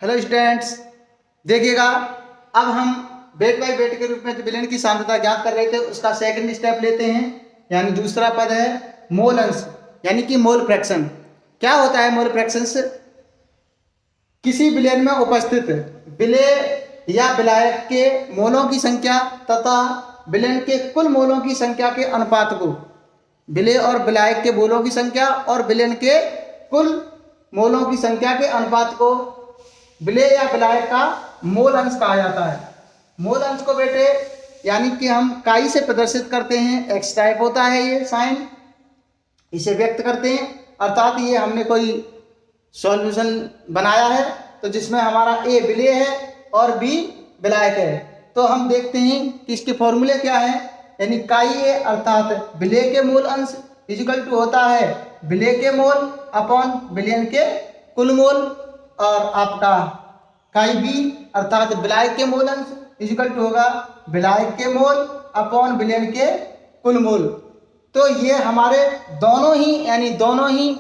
Hello students, देखिएगा। अब हम वेट बाय वेट के रूप में जो विलेन की सांद्रता ज्ञात कर रहे थे उसका सेकंड स्टेप लेते हैं, यानी दूसरा पद है मोल अंश, यानी कि मोल फ्रैक्शन। क्या होता है मोल फ्रैक्शन? किसी विलेन में उपस्थित विलेय या विलायक के मोलों की संख्या तथा विलेन के कुल मोलों की संख्या के अनुपात को, विलेय और विलायक के मोलों की संख्या और विलेन के कुल मोलों की संख्या के अनुपात को विलेय या विलायक का मोल अंश कहा जाता है। मोल अंश को बेटे यानी कि हम काई से प्रदर्शित करते हैं, एक्स टाइप होता है ये साइन, इसे व्यक्त करते हैं। अर्थात ये हमने कोई सॉल्यूशन बनाया है तो जिसमें हमारा ए विलेय है और बी विलायक है, तो हम देखते हैं कि इसके फॉर्मूले क्या है। यानी काई ए अर्थात विलेय के मोल अंश इक्वल टू होता है विलेय के मोल अपॉन विलेन के कुल मोल, और आपका काई बी अर्थात विलायक के मोल अंश इक्वल टू होगा विलायक के मोल अपॉन विलेन के कुल मोल। तो ये हमारे दोनों ही यानी दोनों ही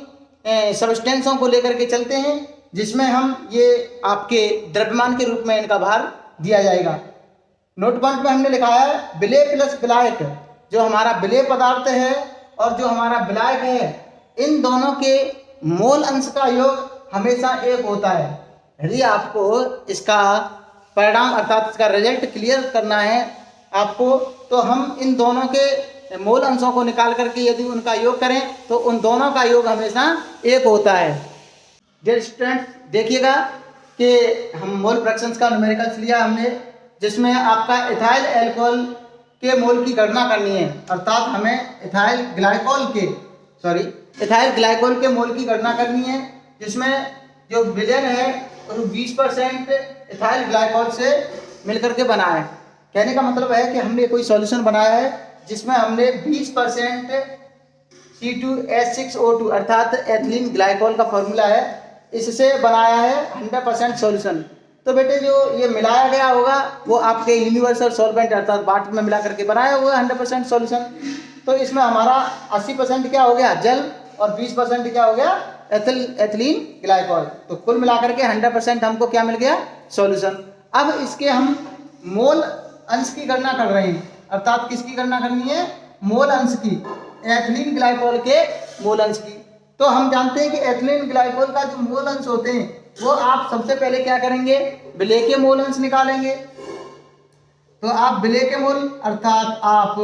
सब्सटेंसों को लेकर के चलते हैं, जिसमें हम ये आपके द्रव्यमान के रूप में इनका भार दिया जाएगा। नोट पॉइंट में हमने लिखा है विलेय प्लस विलायक, जो हमारा विलेय पदार्थ है और जो हमारा विलायक है, इन दोनों के मोल अंश का योग हमेशा एक होता है। यदि आपको इसका परिणाम अर्थात इसका रिजल्ट क्लियर करना है आपको, तो हम इन दोनों के मोल अंशों को निकाल करके यदि उनका योग करें तो उन दोनों का योग हमेशा एक होता है। डियर स्टूडेंट, देखिएगा कि हम मोल फ्रैक्शंस का न्यूमेरिकल्स लिया हमने, जिसमें आपका इथाइल अल्कोहल के मोल की गणना करनी है। अर्थात हमें इथाइल ग्लाइकोल के मोल की गणना करनी है, जिसमें जो विलेन है वो 20% इथाइल ग्लाइकोल से मिलकर के बना है। कहने का मतलब है कि हमने कोई सॉल्यूशन बनाया है जिसमें हमने 20% C2H6O2 अर्थात एथिलीन ग्लाइकोल का फॉर्मूला है, इससे बनाया है 100% सॉल्यूशन। तो बेटे जो ये मिलाया गया होगा वो आपके यूनिवर्सल सॉल्वेंट अर्थात वाटर में मिला करके बनाया हुआ है 100% सॉल्यूशन। तो इसमें हमारा 80% क्या हो गया जल और 20% क्या हो गया एथिलीन ग्लाइकोल। तो कुल मिलाकर के 100% हमको क्या मिल गया सॉल्यूशन। अब इसके हम मोल अंश की गणना कर रहे हैं, अर्थात किसकी गणना करनी है? मोल अंश की, एथिलीन ग्लाइकोल के मोल अंश की। तो हम जानते हैं कि एथिलीन ग्लाइकोल का जो मोल अंश होते हैं वो आप सबसे पहले क्या करेंगे? विलेय के मोल अंश निकालेंगे। तो आप विलेय के मोल अर्थात आप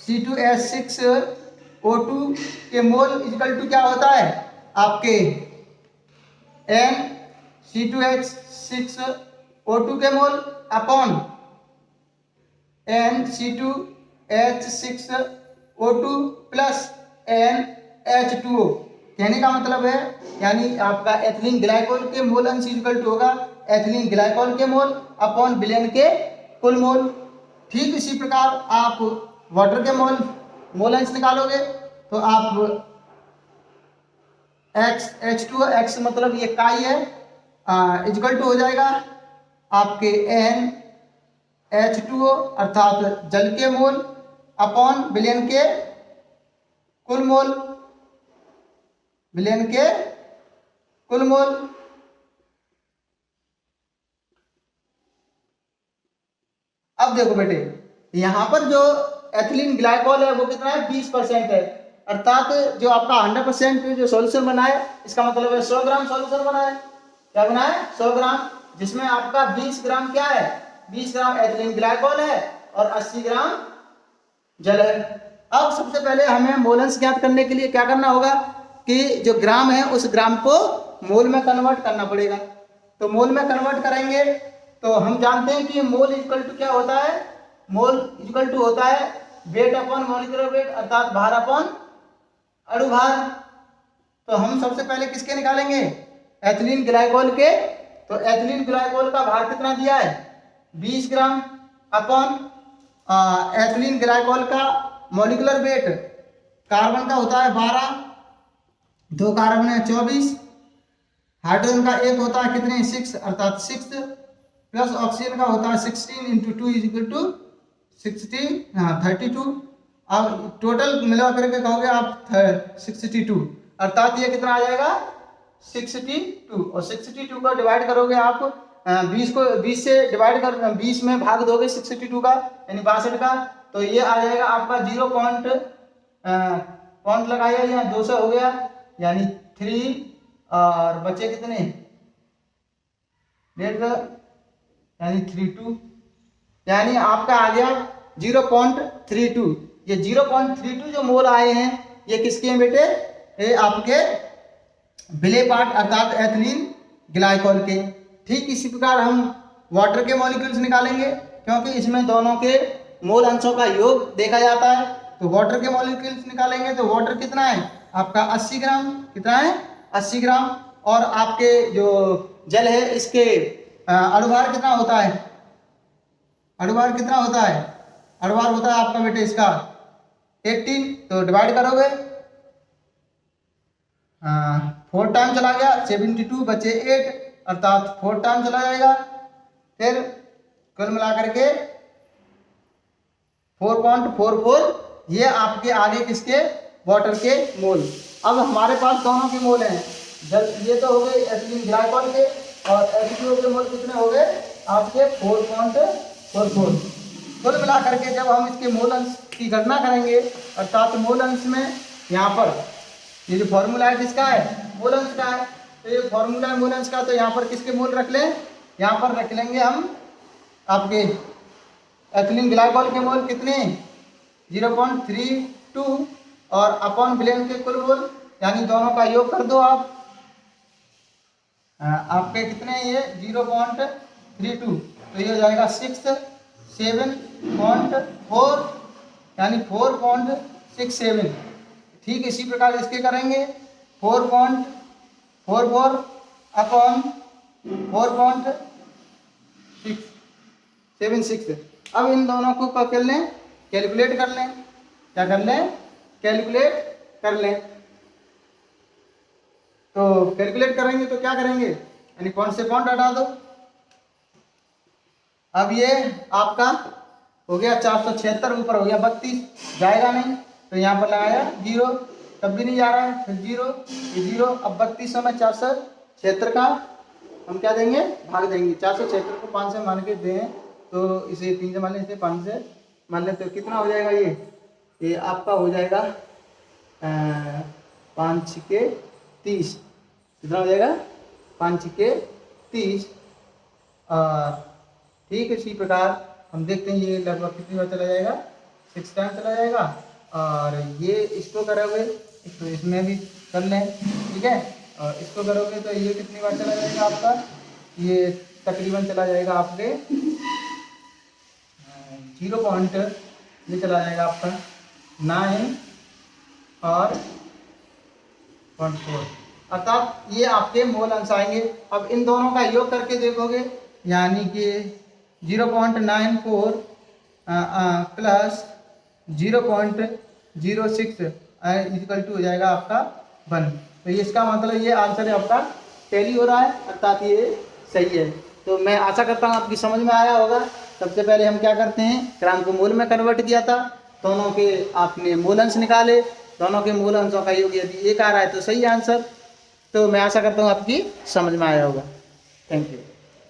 C2H6O2 के मोल इक्वल टू क्या होता है आपके NC2H6O2 के mole upon NC2H6O2 plus NH2O। कहने का मतलब है यानी आपका एथिलीन ग्लाइकोल के मोल अंश इक्वल टू होगा एथिलीन ग्लाइकोल के मोल अपॉन विलेन के कुल मोल। ठीक इसी प्रकार आप वाटर के मोल अंश निकालोगे तो आप H2O मतलब ये काई है इक्वल टू हो जाएगा आपके NH2O अर्थात जल के मोल अपॉन विलेन के कुल मोल, विलेन के कुल मोल। अब देखो बेटे यहाँ पर जो एथिलीन ग्लाइकोल है वो कितना है? 20% है। अर्थात जो आपका 100% जो सॉल्यूशन बना है इसका मतलब है 100 ग्राम सॉल्यूशन बना है। क्या बना है? 100 ग्राम, जिसमें आपका 20 ग्राम क्या है? 20 ग्राम एथिलीन ग्लाइकोल है और 80 ग्राम जल है। अब सबसे पहले हमें मोल अंश ज्ञात करने के लिए क्या करना होगा कि जो ग्राम है उस ग्राम को मोल में कन्वर्ट करना पड़ेगा। तो मोल में कन्वर्ट करेंगे तो हम जानते हैं कि मोल इक्वल टू क्या होता है? मोल इक्वल टू होता है वेट अपॉन मॉलिक्यूलर वेट अर्थात भार अपॉन अणु भार। तो हम सबसे पहले किसके निकालेंगे? एथिलीन ग्लाइकोल के। तो एथिलीन ग्लाइकोल का भार कितना दिया है? 20 ग्राम अपॉन एथिलीन ग्लाइकोल का मॉलिक्यूलर वेट कार्बन का होता है 12, 2 कार्बन है 24, हाइड्रोजन का एक होता है कितने? 6 अर्थात 6 प्लस ऑक्सीजन का होता है 16 × 2 इक्वल टू 32। अब टोटल मिला करके कहोगे आप 62, अर्थात ये कितना आ जाएगा 62 और 62 को डिवाइड करोगे आप 20 से डिवाइड कर 20 में भाग दोगे 62 का यानी 62 का, तो ये आ जाएगा आपका 0 पॉइंट लगाया यहाँ 200 हो गया यानी 3 और बचे कितने डेढ़ यानी 32 यानी आपका आ गया 0.32। ये 0.32 जो मोल आए हैं ये किसके हैं बेटे, ये आपके विलेय पार्ट अर्थात एथिलीन ग्लाइकोल के। ठीक इसी प्रकार हम वाटर के मॉलिक्यूल्स निकालेंगे क्योंकि इसमें दोनों के मोल अंशों का योग देखा जाता है। तो वाटर के मॉलिक्यूल्स निकालेंगे तो वाटर कितना है आपका 80 ग्राम, कितना है 80 ग्राम। और आपके जो जल है इसके अणुभार कितना होता है, अणुभार कितना होता है, अणुभार होता है आपका बेटे इसका 18, तो डिवाइड करोगे 4 टाइम चला गया 72 बचे 8 अर्थात 4 टाइम चला जाएगा। फिर कुल मिला करके 4.44 ये आपके आगे किसके वाटर के मोल। अब हमारे पास दोनों के मोल हैं, ये तो हो गए एथिलीन ग्लाइकोल के और H2O के मोल कितने हो गए आपके 4.44। कुल मिला करके जब हम इसके मोल अंश की गणना करेंगे अर्थात मोल अंश में यहाँ पर ये जो फॉर्मूला है किसका है, मोल अंश का है, तो ये फॉर्मूला है मोल अंश का, तो यहाँ पर किसके मोल रख लें, यहाँ पर रख लेंगे हम आपके एथिलीन ग्लाइकोल के मोल कितने 0.32 और अपॉन विलेन के कुल मोल यानी दोनों का योग कर दो आप, आपके कितने ये 0.32 तो ये हो जाएगा 7.4 यानी 4.67। ठीक इसी प्रकार इसके करेंगे 4.44 अपॉन 4.76। अब इन दोनों को कर लें, कैलकुलेट कर लें, क्या कर लें, कैलकुलेट कर लें। तो कैलकुलेट करेंगे तो क्या करेंगे यानी पॉइंट से पॉइंट हटा दो। अब ये आपका हो गया 476 ऊपर हो गया 32 जाएगा नहीं तो यहाँ पर लगाया 0 तब भी नहीं जा रहा है, फिर 0 ये 0। अब 32 में 476 का हम क्या देंगे भाग देंगे, 476 को 5 से मान के दें तो इसे 3 से मान लें, इसे 5 से मान लें तो कितना हो जाएगा ये आपका हो जाएगा 5 6 30 कितना हो जाएगा 5 6 30। और ठीक इसी प्रकार हम देखते हैं ये लगभग कितनी बार चला जाएगा 6 टाइम चला जाएगा। और ये इसको करोगे तो इसमें भी कर लें, ठीक है, और इसको करोगे तो ये कितनी बार चला जाएगा आपका, ये तकरीबन चला जाएगा आपके 0 पॉइंट ये चला जाएगा आपका 9 और 0.4 अर्थात ये आपके मोल अंश आएंगे। अब इन दोनों का योग करके देखोगे यानी कि 0.94 प्लस 0.06 इक्वल टू हो जाएगा आपका 1। तो ये इसका मतलब ये आंसर है आपका टैली हो रहा है अर्थात ये सही है। तो मैं आशा करता हूँ आपकी समझ में आया होगा। सबसे पहले हम क्या करते हैं ग्राम को मोल में कन्वर्ट किया था, दोनों के आपने मोल अंश निकाले, दोनों के मूल अंशों का योग यदि एक आ रहा है तो सही आंसर। तो मैं आशा करता हूँ आपकी समझ में आया होगा। Thank you.